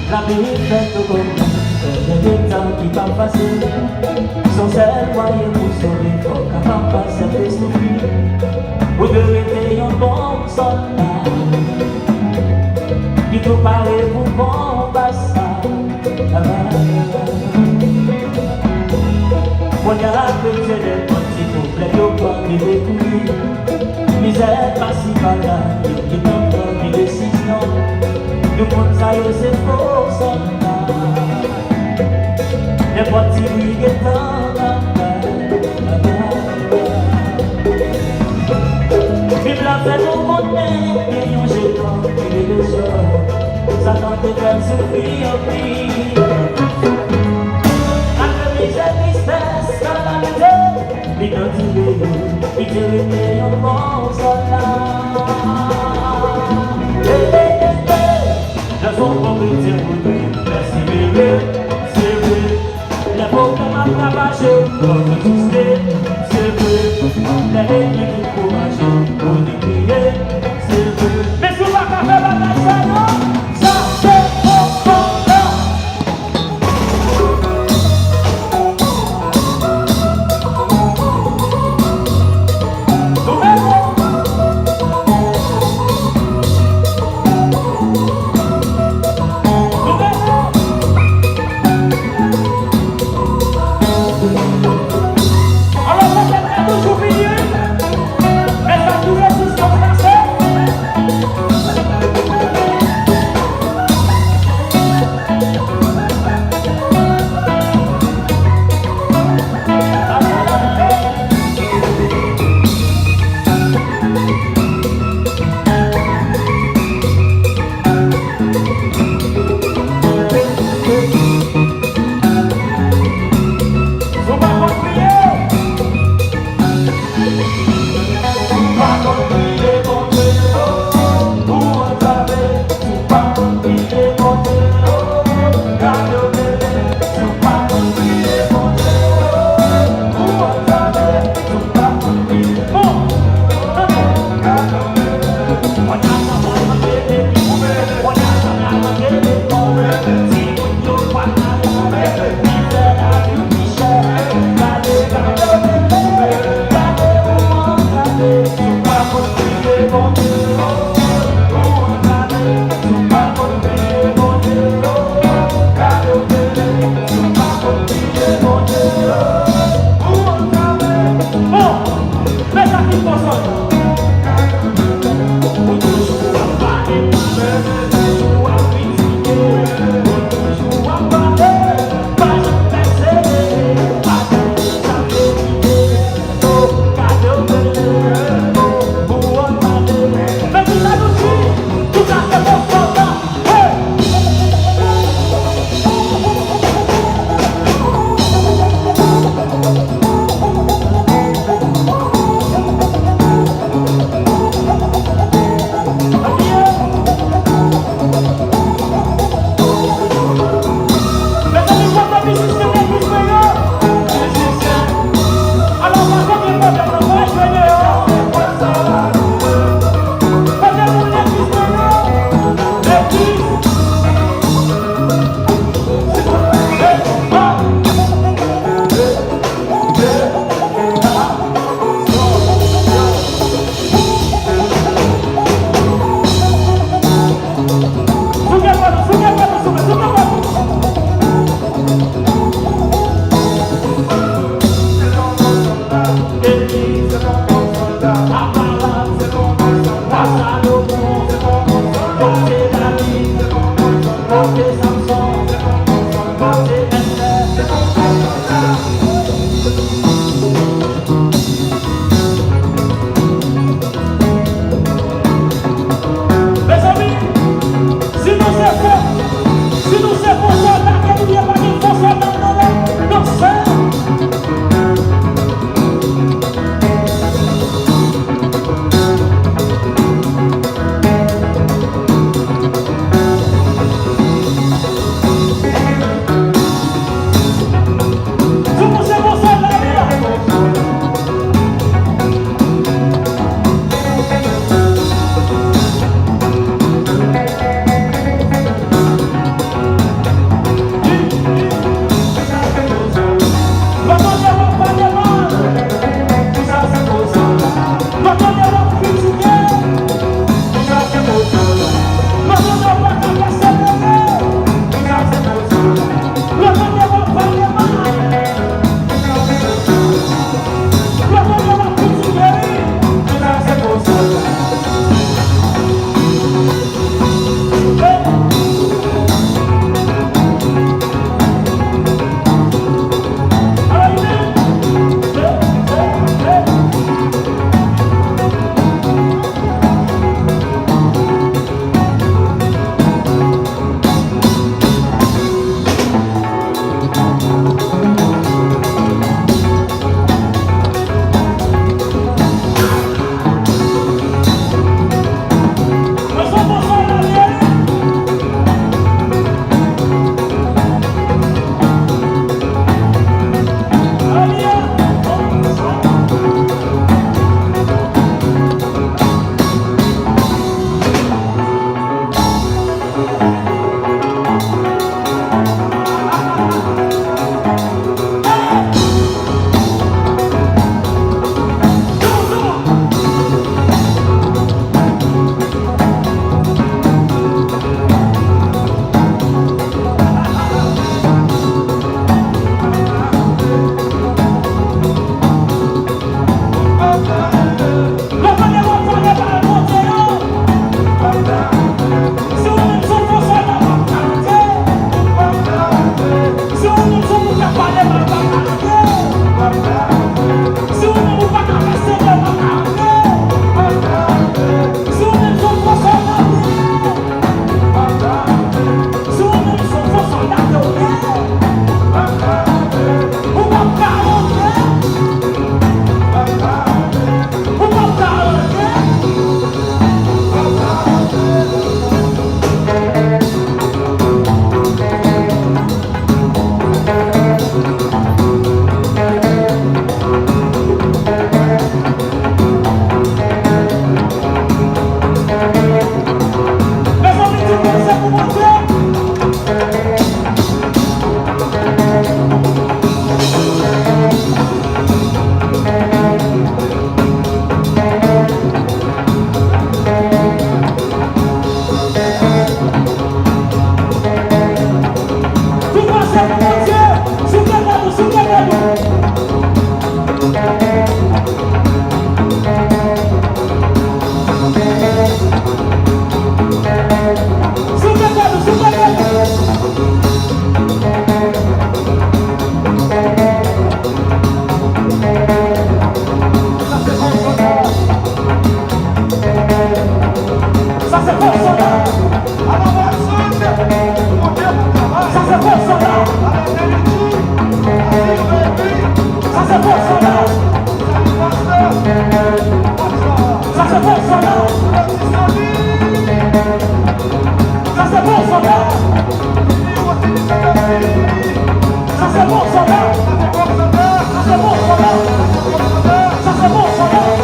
La vie fait tout comme des temps qui pas facile. Son seul moyen pour sauver, faut qu'à pas passer des souffrir. Vous devez être un bon soldat qui te paraît pour combattre ça. Moi, j'ai la petite de petit couple, yo pas de découvrir. Misère pas si malade, qui t'en donne des décisions. Du monde ça y est, c'est faux soldat. Les petits lui qui t'en Bible a fait tout monde, et yon jeton, il est le jour. Satan te fait souffrir au prix. Il te remet un bon soldat. Je suis pour que tu me merci bébé, c'est vrai. Les pauvres m'ont ravagé, pour me twister, c'est vrai. Les ennemis qui couragent, pour nous crier, c'est vrai. Mais si on va pas faire la ça, non, ça c'est bon, bon, non. c'est bon soldat. Ça c'est bon soldat. Ça c'est bon soldat. Ça c'est bon soldat. Ça c'est bon soldat. Ça c'est bon soldat. Ça c'est bon soldat. Ça c'est bon soldat.